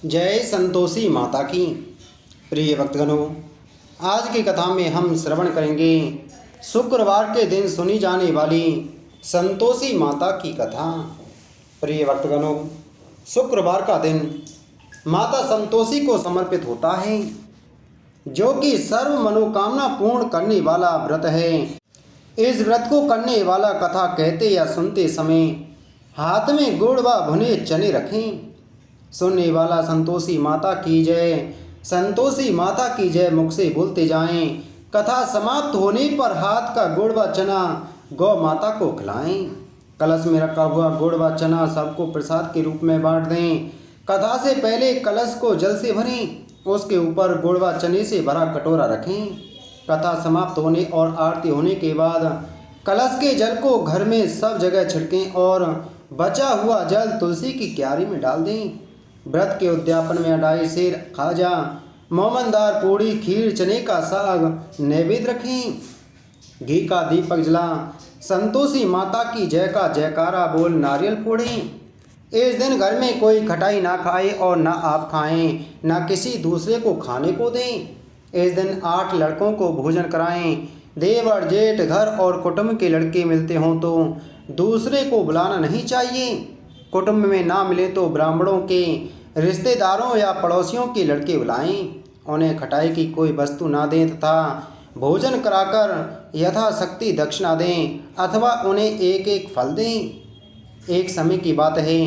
जय संतोषी माता की। प्रिय भक्तगणों, आज की कथा में हम श्रवण करेंगे शुक्रवार के दिन सुनी जाने वाली संतोषी माता की कथा। प्रिय भक्तगणों, शुक्रवार का दिन माता संतोषी को समर्पित होता है, जो कि सर्व मनोकामना पूर्ण करने वाला व्रत है। इस व्रत को करने वाला कथा कहते या सुनते समय हाथ में गुड़ व भुने चने रखें। सुनने वाला संतोषी माता की जय, संतोषी माता की जय मुख से बोलते जाएं। कथा समाप्त होने पर हाथ का गुड़ व चना गौ माता को खिलाएं। कलश में रखा हुआ गुड़ व चना सबको प्रसाद के रूप में बांट दें। कथा से पहले कलश को जल से भरें, उसके ऊपर गुड़ व चने से भरा कटोरा रखें। कथा समाप्त होने और आरती होने के बाद कलश के जल को घर में सब जगह छिड़कें और बचा हुआ जल तुलसी की क्यारी में डाल दें। व्रत के उद्यापन में अढ़ाई सेर खाजा, मोमनदार पूड़ी, खीर, चने का साग नैवेद्य रखें। घी का दीपक जला संतोषी माता की जय का जयकारा बोल नारियल फोड़ें। इस दिन घर में कोई खटाई ना खाए और ना आप खाएं, ना किसी दूसरे को खाने को दें। इस दिन 8 लड़कों को भोजन कराएं। देवर, जेठ, घर और कुटुंब के लड़के मिलते हों तो दूसरे को बुलाना नहीं चाहिए। कुटुंब में ना मिले तो ब्राह्मणों के, रिश्तेदारों या पड़ोसियों के लड़के बुलाएं। उन्हें खटाई की कोई वस्तु ना दें तथा भोजन कराकर यथाशक्ति दक्षिणा दें अथवा उन्हें एक एक फल दें। एक समय की बात है,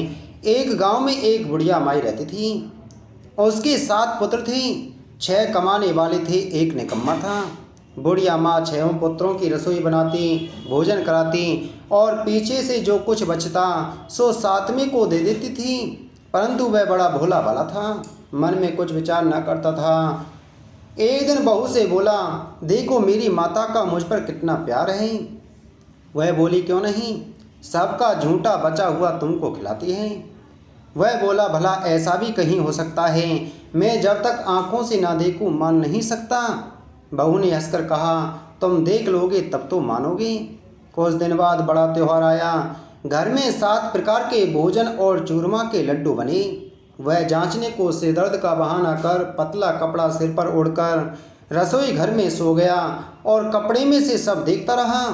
एक गांव में एक बुढ़िया माई रहती थी। उसके 7 पुत्र थे। 6 कमाने वाले थे, एक निकम्मा था। बुढ़िया माँ 6 पुत्रों की रसोई बनाती, भोजन कराती और पीछे से जो कुछ बचता सो 7वें को दे देती थी। परंतु वह बड़ा भोला भाला था, मन में कुछ विचार न करता था। एक दिन बहू से बोला, देखो मेरी माता का मुझ पर कितना प्यार है। वह बोली, क्यों नहीं, सबका झूठा बचा हुआ तुमको खिलाती है। वह बोला, भला ऐसा भी कहीं हो सकता है, मैं जब तक आंखों से ना देखूं मान नहीं सकता। बहू ने हंसकर कहा, तुम देख लोगे तब तो मानोगे। कुछ दिन बाद बड़ा त्यौहार आया। घर में 7 प्रकार के भोजन और चूरमा के लड्डू बने। वह जांचने को सिर दर्द का बहाना कर पतला कपड़ा सिर पर ओढ़कर रसोई घर में सो गया और कपड़े में से सब देखता रहा।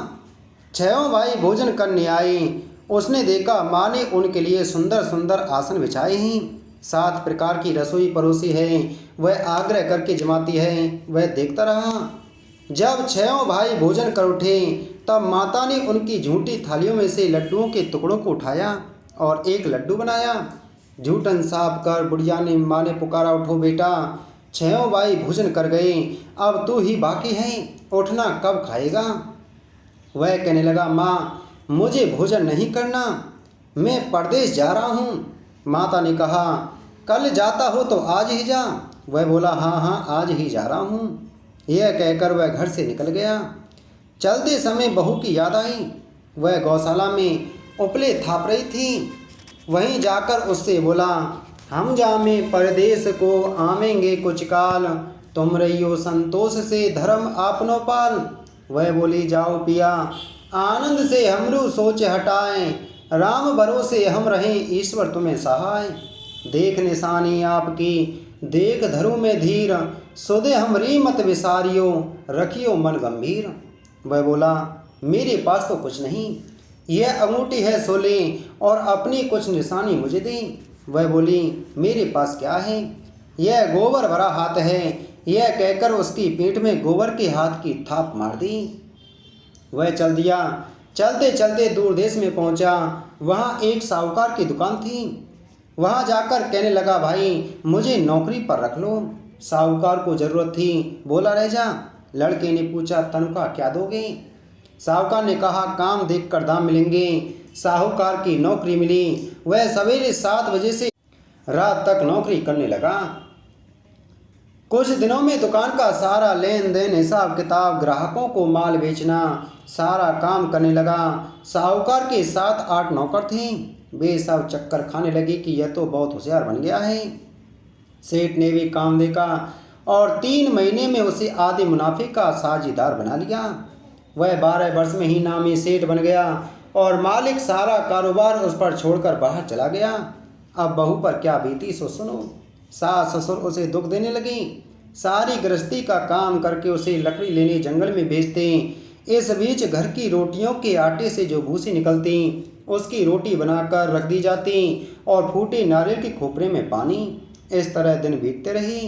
6 भाई भोजन करने आए। उसने देखा माँ ने उनके लिए सुंदर सुंदर आसन बिछाए हैं। 7 प्रकार की रसोई परोसी है, वह आग्रह करके जमाती है। वह देखता रहा। जब 6 भाई भोजन कर उठे तब माता ने उनकी झूठी थालियों में से लड्डुओं के टुकड़ों को उठाया और एक लड्डू बनाया। झूठन साफ कर बुढ़िया ने माँ ने पुकारा, उठो बेटा, 6 भाई भोजन कर गए, अब तू ही बाकी है, उठना, कब खाएगा। वह कहने लगा, माँ मुझे भोजन नहीं करना, मैं परदेश जा रहा हूँ। माता ने कहा, कल जाता हो तो आज ही जा। वह बोला, हाँ हाँ आज ही जा रहा हूँ। यह कहकर वह घर से निकल गया। चलते समय बहू की याद आई। वह गौशाला में उपले थाप रही थी। वहीं जाकर उससे बोला, हम जामे परदेश को आवेंगे कुछ काल, तुम रहियो संतोष से धर्म आपनो पाल। वह बोली, जाओ पिया, आनंद से हमरू सोच हटाएं, राम भरोसे हम रहें, ईश्वर तुम्हें सहाय। देख निशानी आपकी, देख धरू में धीर, सुधे हमरी मत विसारियो, रखियो मन गंभीर। वह बोला, मेरे पास तो कुछ नहीं, यह अंगूठी है सो ले और अपनी कुछ निशानी मुझे दें। वह बोली, मेरे पास क्या है, यह गोबर भरा हाथ है। यह कहकर उसकी पीठ में गोबर के हाथ की थाप मार दी। वह चल दिया। चलते चलते दूर देश में पहुंचा। वहां एक साहूकार की दुकान थी। वहां जाकर कहने लगा, भाई मुझे नौकरी पर रख लो। साहूकार को जरूरत थी, बोला, रह जा। लड़के ने पूछा, तनख्वाह क्या दोगे। साहूकार ने कहा, काम देखकर दाम मिलेंगे। साहूकार की नौकरी मिली। वह सवेरे 7 बजे से रात तक नौकरी करने लगा। कुछ दिनों में दुकान का सारा लेन देन, हिसाब किताब, ग्राहकों को माल बेचना, सारा काम करने लगा। साहूकार के 7-8 नौकर थे। वे सब चक्कर खाने लगे कि यह तो बहुत होशियार बन गया है। सेठ ने भी काम देखा और 3 महीने में उसे आधे मुनाफे का साझीदार बना लिया। वह 12 वर्ष में ही नामी सेठ बन गया और मालिक सारा कारोबार उस पर छोड़कर बाहर चला गया। अब बहू पर क्या बीती सो सुनो। सास ससुर उसे दुख देने लगी। सारी गृहस्थी का काम करके उसे लकड़ी लेने जंगल में भेजते। इस बीच घर की रोटियों के आटे से जो भूसी निकलती उसकी रोटी बनाकर रख दी जाती और फूटे नारियल के खोपरे में पानी। इस तरह दिन बीतते रहे।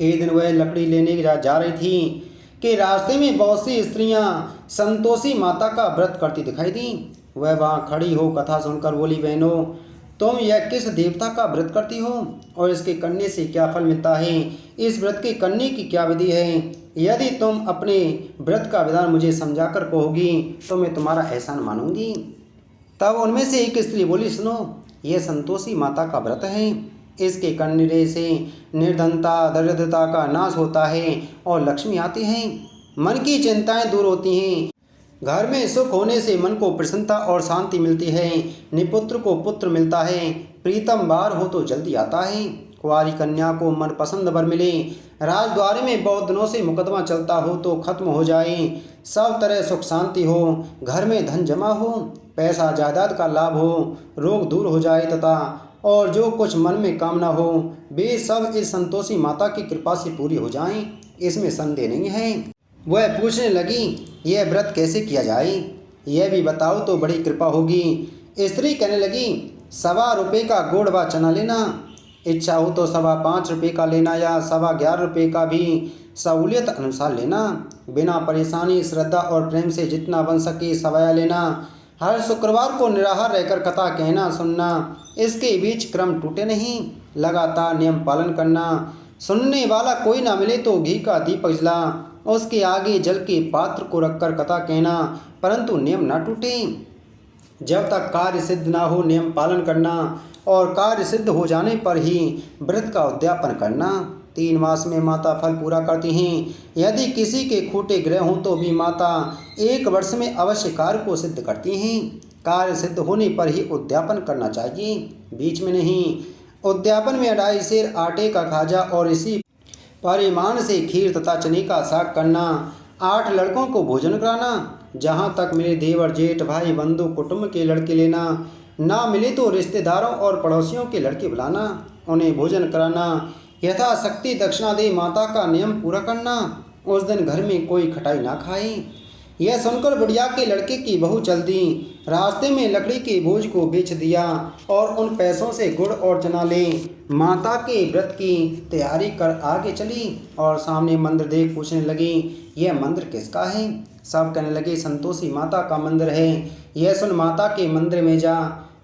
एक दिन वह लकड़ी लेने जा रही थी कि रास्ते में बहुत सी स्त्रियां संतोषी माता का व्रत करती दिखाई दी। वह वहाँ खड़ी हो कथा सुनकर बोली, बहनों, तुम यह किस देवता का व्रत करती हो और इसके करने से क्या फल मिलता है? इस व्रत के करने की क्या विधि है? यदि तुम अपने व्रत का विधान मुझे समझाकर कहोगी तो मैं तुम्हारा एहसान मानूंगी। तब उनमें से एक स्त्री बोली, सुनो, यह संतोषी माता का व्रत है। इसके करने से निर्धनता दरिद्रता का नाश होता है और लक्ष्मी आती है। मन की चिंताएं दूर होती हैं। घर में सुख होने से मन को प्रसन्नता और शांति मिलती है। निपुत्र को पुत्र मिलता है। प्रीतम बार हो तो जल्दी आता है। कुंवारी कन्या को मनपसंद वर मिले। राजद्वार में बहुत दिनों से मुकदमा चलता हो तो खत्म हो जाए। सब तरह सुख शांति हो। घर में धन जमा हो। पैसा जायदाद का लाभ हो। रोग दूर हो जाए तथा और जो कुछ मन में कामना हो वे सब इस संतोषी माता की कृपा से पूरी हो जाएं। इसमें संदेह नहीं है। वह पूछने लगी, यह व्रत कैसे किया जाए? यह भी बताओ तो बड़ी कृपा होगी। स्त्री कहने लगी, 1.25 रुपये का गुड़ व चना लेना। इच्छा हो तो 5.25 रुपये का लेना या 11.25 रुपये का भी सहूलियत अनुसार लेना। बिना परेशानी श्रद्धा और प्रेम से जितना बन सके सवाया लेना। हर शुक्रवार को निराहार रहकर कथा कहना सुनना। इसके बीच क्रम टूटे नहीं। लगातार नियम पालन करना। सुनने वाला कोई ना मिले तो घी का दीपक जला उसके आगे जल के पात्र को रखकर कथा कहना, परंतु नियम न टूटे। जब तक कार्य सिद्ध ना हो नियम पालन करना और कार्य सिद्ध हो जाने पर ही व्रत का उद्यापन करना। 3 मास में माता फल पूरा करती हैं। यदि किसी के खोटे ग्रह हों तो भी माता 1 वर्ष में अवश्य कार्य को सिद्ध करती हैं। कार्य सिद्ध होने पर ही उद्यापन करना चाहिए, बीच में नहीं। उद्यापन में 2.5 सेर आटे का खाजा और इसी परिमाण से खीर तथा चने का साग करना। 8 लड़कों को भोजन कराना। जहाँ तक मिले देवर जेठ भाई बंधु कुटुंब के लड़के लेना। ना मिले तो रिश्तेदारों और पड़ोसियों के लड़के बुलाना, उन्हें भोजन कराना। यथाशक्ति दक्षिणा दे माता का नियम पूरा करना। उस दिन घर में कोई खटाई ना खाए। यह सुनकर बुढ़िया के लड़के की बहू चल दी। रास्ते में लकड़ी के बोझ को बेच दिया और उन पैसों से गुड़ और चना ले माता के व्रत की तैयारी कर आगे चली और सामने मंदिर देख पूछने लगी, यह मंदिर किसका है? सब कहने लगे, संतोषी माता का मंदिर है। यह सुन माता के मंदिर में जा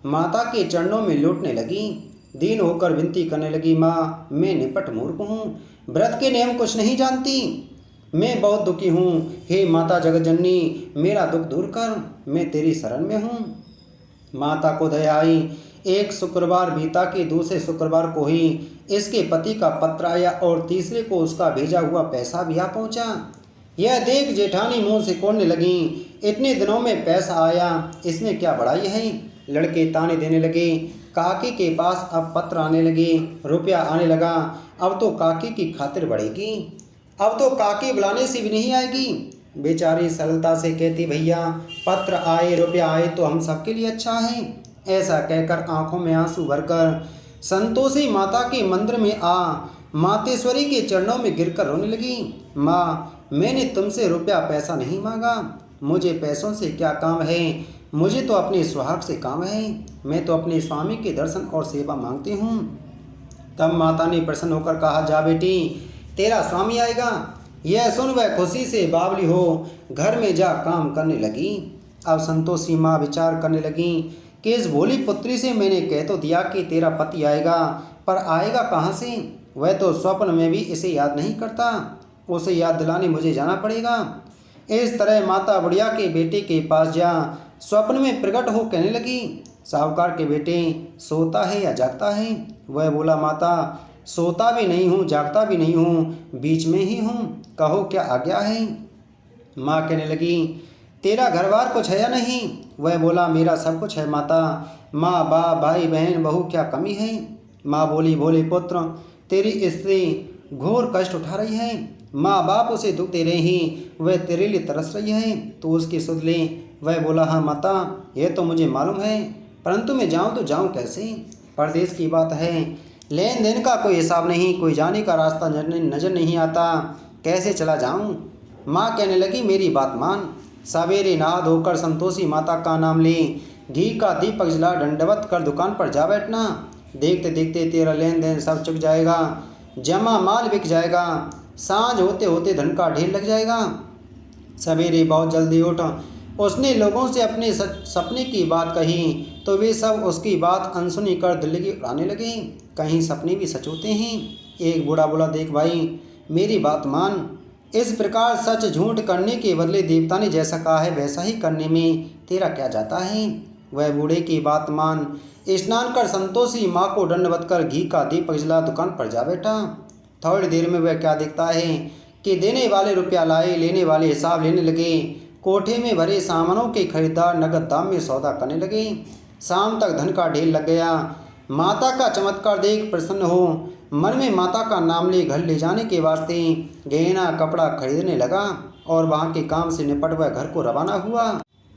माता के चरणों में लौटने लगी। दीन होकर विनती करने लगी, माँ, मैं निपट मूर्ख हूँ, व्रत के नियम कुछ नहीं जानती। मैं बहुत दुखी हूँ। हे माता जगत जननी, मेरा दुख दूर कर, मैं तेरी शरण में हूँ। माता को दया आई। एक शुक्रवार बीता के दूसरे शुक्रवार को ही इसके पति का पत्र आया और तीसरे को उसका भेजा हुआ पैसा भी आ पहुँचा। यह देख जेठानी मुँह से कोड़ने लगी, इतने दिनों में पैसा आया, इसमें क्या बड़ाई है? लड़के ताने देने लगे। काकी के पास अब पत्र आने लगे, रुपया आने लगा। अब तो काकी की खातिर बढ़ेगी। अब तो काकी बुलाने से भी नहीं आएगी। बेचारी सरलता से कहती, भैया पत्र आए रुपया आए तो हम सबके लिए अच्छा है। ऐसा कहकर आंखों में आंसू भरकर संतोषी माता के मंदिर में आ मातेश्वरी के चरणों में गिरकर रोने लगी। माँ, मैंने तुमसे रुपया पैसा नहीं मांगा, मुझे पैसों से क्या काम है? मुझे तो अपने सुहाग से काम है। मैं तो अपने स्वामी के दर्शन और सेवा मांगती हूँ। तब माता ने प्रसन्न होकर कहा, जा बेटी, तेरा स्वामी आएगा। यह सुन वह खुशी से बावली हो घर में जा काम करने लगी। अब संतोषी माँ विचार करने लगी कि इस भोली पुत्री से मैंने कह तो दिया कि तेरा पति आएगा, पर आएगा कहाँ से? वह तो स्वप्न में भी इसे याद नहीं करता। उसे याद दिलाने मुझे जाना पड़ेगा। इस तरह माता बुढ़िया के बेटे के पास जा स्वप्न में प्रकट हो कहने लगी, साहूकार के बेटे, सोता है या जागता है? वह बोला, माता, सोता भी नहीं हूँ जागता भी नहीं हूँ, बीच में ही हूँ, कहो क्या आज्ञा है? माँ कहने लगी, तेरा घर बार कुछ है या नहीं? वह बोला, मेरा सब कुछ है माता। माँ, बाप, भाई बहन, बहू, क्या कमी है? माँ बोली, भोले पुत्र, तेरी स्त्री घोर कष्ट उठा रही है। माँ बाप उसे दुख दे रहे हैं, वह तेरे लिए तरस रही है, तो उसकी सुध ले। वह बोला, हाँ माता, यह तो मुझे मालूम है, परंतु मैं जाऊँ तो जाऊँ कैसे? परदेश की बात है, लेन देन का कोई हिसाब नहीं, कोई जाने का रास्ता नजर नहीं आता, कैसे चला जाऊं। माँ कहने लगी, मेरी बात मान। सवेरे नहा धोकर संतोषी माता का नाम ले, घी का दीपक जला दंडवत कर दुकान पर जा बैठना। देखते देखते तेरा लेन देन सब चुक जाएगा, जमा माल बिक जाएगा, सांझ होते होते धन का ढेर लग जाएगा। सवेरे बहुत जल्दी उठ उसने लोगों से अपने सपने की बात कही, तो वे सब उसकी बात अनसुनी कर दिल की उड़ाने लगे। कहीं सपने भी सच होते हैं। एक बूढ़ा बोला, देख भाई मेरी बात मान, इस प्रकार सच झूठ करने के बदले देवता ने जैसा कहा है वैसा ही करने में तेरा क्या जाता है। वह बूढ़े की बात मान स्नान कर संतोषी माँ को दंडवत कर घी का दीपक जला दुकान पर जा बैठा। थोड़ी देर में वह क्या देखता है कि देने वाले रुपया लाए, लेने वाले हिसाब लेने लगे। कोठे में भरे सामानों के खरीदार नगद दाम में सौदा करने लगे। शाम तक धन का ढेर लग गया। माता का चमत्कार देख प्रसन्न हो मन में माता का नाम ले घर ले जाने के वास्ते गहना कपड़ा खरीदने लगा और वहाँ के काम से निपट वह घर को रवाना हुआ।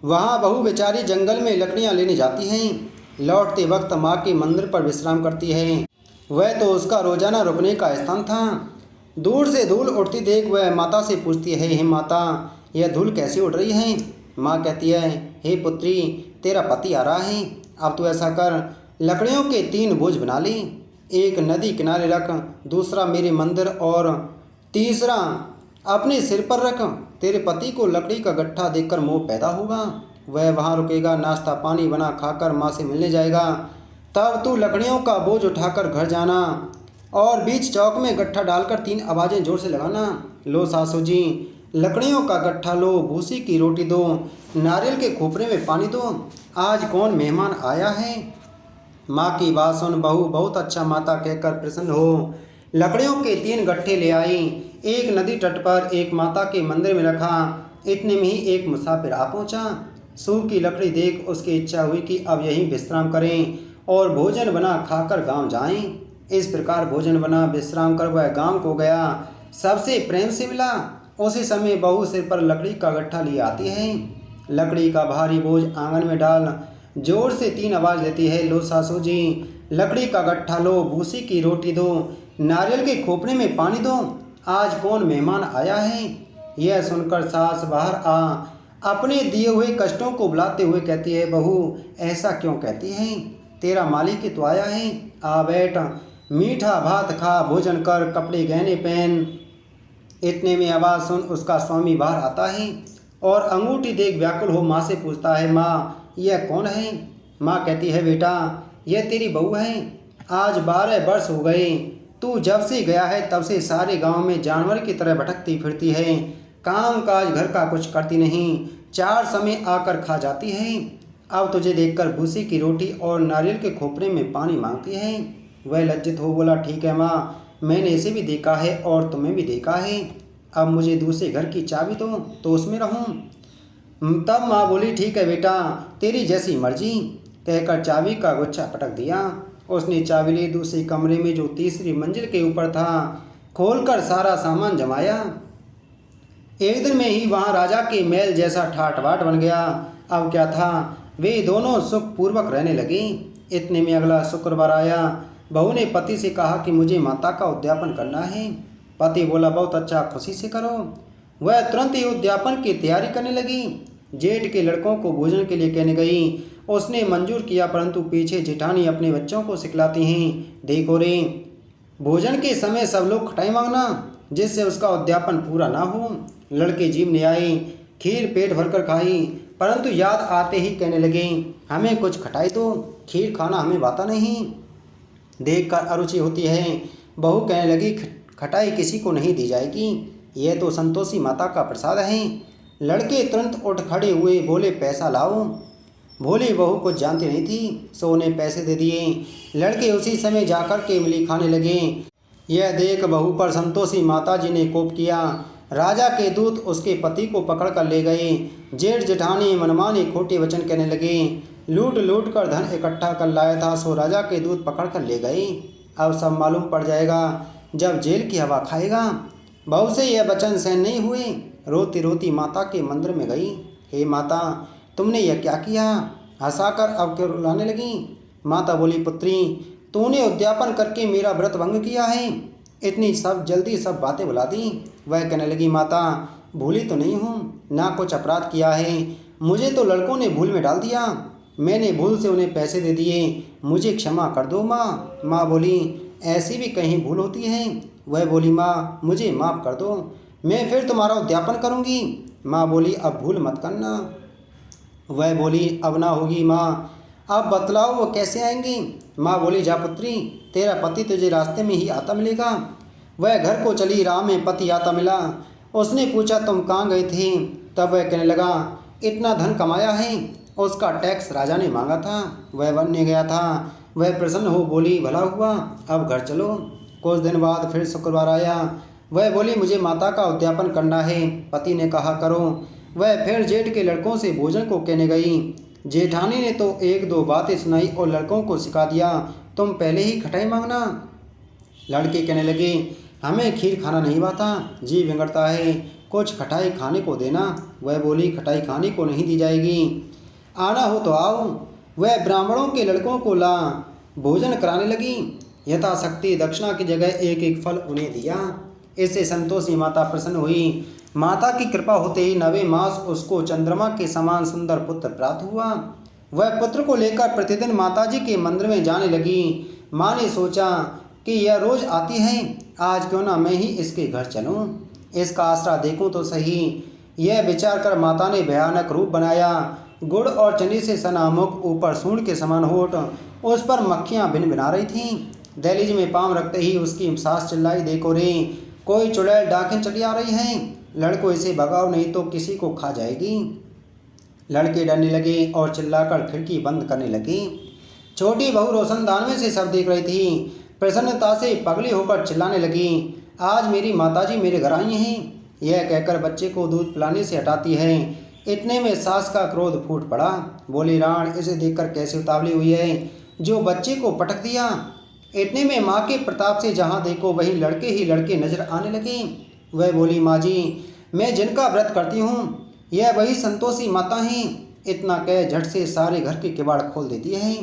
वहाँ बहू बेचारी जंगल में लकड़ियाँ लेने जाती हैं। लौटते वक्त माँ के मंदिर पर विश्राम करती है। वह तो उसका रोजाना रुकने का स्थान था। दूर से धूल उड़ती देख वह माता से पूछती है, हे माता यह धूल कैसे उड़ रही है। माँ कहती है, हे पुत्री तेरा पति आ रहा है, अब तो ऐसा कर लकड़ियों के 3 बोझ बना ले, एक नदी किनारे रख, दूसरा मेरे मंदिर और तीसरा अपने सिर पर रख। तेरे पति को लकड़ी का गट्ठा देखकर मोह पैदा होगा, वह वहाँ रुकेगा, नाश्ता पानी बना खाकर माँ से मिलने जाएगा। तब तू लकड़ियों का बोझ उठाकर घर जाना और बीच चौक में गट्ठा डालकर 3 आवाज़ें जोर से लगाना, लो सासू जी लकड़ियों का गट्ठा लो, भूसी की रोटी दो, नारियल के खोपरे में पानी दो, आज कौन मेहमान आया है। माँ की बात सुन बहू बहुत अच्छा माता कहकर प्रसन्न हो लकड़ियों के 3 गट्ठे ले आई। एक नदी तट पर, एक माता के मंदिर में रखा। इतने में ही एक मुसाफिर आ पहुँचा। सूख की लकड़ी देख उसकी इच्छा हुई कि अब यहीं विश्राम करें और भोजन बना खाकर गांव जाएं। इस प्रकार भोजन बना विश्राम कर वह गांव को गया, सबसे प्रेम से मिला। उसी समय बहू सिर पर लकड़ी का गट्ठा लिए आती है। लकड़ी का भारी बोझ आंगन में डाल जोर से 3 आवाज़ देती है, लो सासू जी लकड़ी का गट्ठा लो, भूसी की रोटी दो, नारियल के खोपड़े में पानी दो, आज कौन मेहमान आया है। यह सुनकर सास बाहर आ अपने दिए हुए कष्टों को बुलाते हुए कहती है, बहू ऐसा क्यों कहती है, तेरा मालिक ही तो आया है, आ बैठ, मीठा भात खा, भोजन कर, कपड़े गहने पहन। इतने में आवाज़ सुन उसका स्वामी बाहर आता है और अंगूठी देख व्याकुल हो माँ से पूछता है, माँ यह कौन है। माँ कहती है, बेटा यह तेरी बहू है, आज 12 वर्ष हो गए, तू जब से गया है तब से सारे गांव में जानवर की तरह भटकती फिरती है, काम काज घर का कुछ करती नहीं, 4 समय आकर खा जाती है। अब तुझे देखकर भूसी की रोटी और नारियल के खोपरे में पानी मांगती है। वह लज्जित हो बोला, ठीक है माँ, मैंने इसे भी देखा है और तुम्हें भी देखा है, अब मुझे दूसरे घर की चाबी दो तो उसमें रहूं। तब माँ बोली, ठीक है बेटा तेरी जैसी मर्जी, कहकर चाबी का गुच्छा पटक दिया। उसने चाबी ली, दूसरे कमरे में जो तीसरी मंजिल के ऊपर था खोलकर सारा सामान जमाया। एक दिन में ही वहाँ राजा के महल जैसा ठाट बाट बन गया। अब क्या था, वे दोनों सुखपूर्वक रहने लगे। इतने में अगला शुक्रवार आया। बहू ने पति से कहा कि मुझे माता का उद्यापन करना है। पति बोला, बहुत अच्छा, खुशी से करो। वह तुरंत ही उद्यापन की तैयारी करने लगी। जेठ के लड़कों को भोजन के लिए कहने गई। उसने मंजूर किया, परंतु पीछे जेठानी अपने बच्चों को सिखलाती हैं, देखो रे भोजन के समय सब लोग खटाई मांगना, जिससे उसका उद्यापन पूरा ना हो। लड़के जीवने आए, खीर पेट भरकर खाई, परंतु याद आते ही कहने लगे, हमें कुछ खटाई दो, खीर खाना हमें भाता नहीं। देखकर अरुचि होती है। बहू कहने लगी, खटाई किसी को नहीं दी जाएगी, यह तो संतोषी माता का प्रसाद है। लड़के तुरंत उठ खड़े हुए, बोले, पैसा लाओ। भोली बहू कुछ जानती नहीं थी, सो उन्हें पैसे दे दिए। लड़के उसी समय जाकर के इमली खाने लगे। यह देख बहू पर संतोषी माता जी ने कोप किया। राजा के दूत उसके पति को पकड़ कर ले गए। जेठ जेठानी मनमानी खोटे वचन कहने लगे। लूट लूट कर धन इकट्ठा कर लाया था, सो राजा के दूत पकड़ कर ले गए। अब सब मालूम पड़ जाएगा जब जेल की हवा खाएगा। बहू से यह वचन सहन नहीं हुए। रोती रोती माता के मंदिर में गई। हे माता, तुमने यह क्या किया। हंसाकर अब क्यों रुलाने लगी। माता बोली, पुत्री तूने उद्यापन करके मेरा व्रत भंग किया है। इतनी सब जल्दी सब बातें बुला दी। वह कहने लगी, माता भूली तो नहीं हूँ, ना कुछ अपराध किया है। मुझे तो लड़कों ने भूल में डाल दिया। मैंने भूल से उन्हें पैसे दे दिए, मुझे क्षमा कर दो माँ। माँ बोली, ऐसी भी कहीं भूल होती है। वह बोली, माँ मुझे माफ़ कर दो, मैं फिर तुम्हारा उद्यापन करूँगी। माँ बोली, अब भूल मत करना। वह बोली, अब ना होगी माँ। अब बतलाओ वो कैसे आएंगी। माँ बोली, जा पुत्री, तेरा पति तुझे रास्ते में ही आता मिलेगा। वह घर को चली, राह में पति आता मिला। उसने पूछा, तुम कहाँ गए थे। तब वह कहने लगा, इतना धन कमाया है, उसका टैक्स राजा ने मांगा था, वह बनने गया था। वह प्रसन्न हो बोली, भला हुआ, अब घर चलो। कुछ दिन बाद फिर शुक्रवार आया। वह बोली, मुझे माता का उद्यापन करना है। पति ने कहा, करो। वह फिर जेठ के लड़कों से भोजन को कहने गई। जेठानी ने तो एक दो बातें सुनाई और लड़कों को सिखा दिया, तुम पहले ही खटाई मांगना। लड़के कहने लगे, हमें खीर खाना नहीं आता, जी बिगड़ता है, कुछ खटाई खाने को देना। वह बोली, खटाई खाने को नहीं दी जाएगी, आना हो तो आओ। वह ब्राह्मणों के लड़कों को ला भोजन कराने लगी। यथाशक्ति दक्षिणा की जगह एक एक फल उन्हें दिया। इससे संतोषी माता प्रसन्न हुई। माता की कृपा होते ही 9वें मास उसको चंद्रमा के समान सुंदर पुत्र प्राप्त हुआ। वह पुत्र को लेकर प्रतिदिन माताजी के मंदिर में जाने लगी। माँ ने सोचा कि यह रोज आती है, आज क्यों ना मैं ही इसके घर चलूं, इसका आसरा देखूं तो सही। यह विचार कर माता ने भयानक रूप बनाया। गुड़ और चने से सना मुख, ऊपर सूंड के समान होठ, उस पर मक्खियाँ भिन भिना रही थीं। दहलीज में पाँव रखते ही उसकी सास चिल्लाई, देखो रे, कोई चुड़ैल डाकिन चली आ रही है, लड़को इसे भगाओ नहीं तो किसी को खा जाएगी। लड़के डरने लगे और चिल्लाकर खिड़की बंद करने लगे। छोटी बहू रोशनदान में से सब देख रही थी। प्रसन्नता से पगली होकर चिल्लाने लगी, आज मेरी माताजी मेरे घर आई हैं। यह कहकर बच्चे को दूध पिलाने से हटाती है। इतने में सास का क्रोध फूट पड़ा। बोली, राण इसे देखकर कैसे उतावली हुई है, जो बच्चे को पटक दिया। इतने में माँ के प्रताप से जहाँ देखो वहीं लड़के ही लड़के नजर आने लगे। वह बोली, माँ जी, मैं जिनका व्रत करती हूँ यह वही संतोषी माता हैं। इतना कह झट से सारे घर के किवाड़ खोल देती है।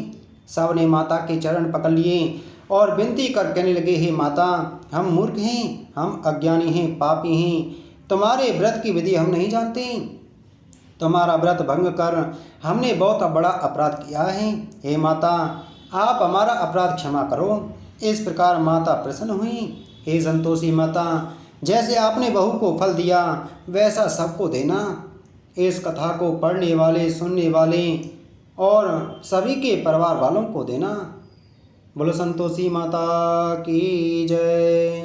सब ने माता के चरण पकड़ लिए और विनती कर कहने लगे, हे माता, हम मूर्ख हैं, हम अज्ञानी हैं, पापी हैं, तुम्हारे व्रत की विधि हम नहीं जानते। तुम्हारा व्रत भंग कर हमने बहुत बड़ा अपराध किया है। हे माता, आप हमारा अपराध क्षमा करो। इस प्रकार माता प्रसन्न हुई। हे संतोषी माता, जैसे आपने बहू को फल दिया वैसा सबको देना। इस कथा को पढ़ने वाले, सुनने वाले और सभी के परिवार वालों को देना। बोलो संतोषी माता की जय।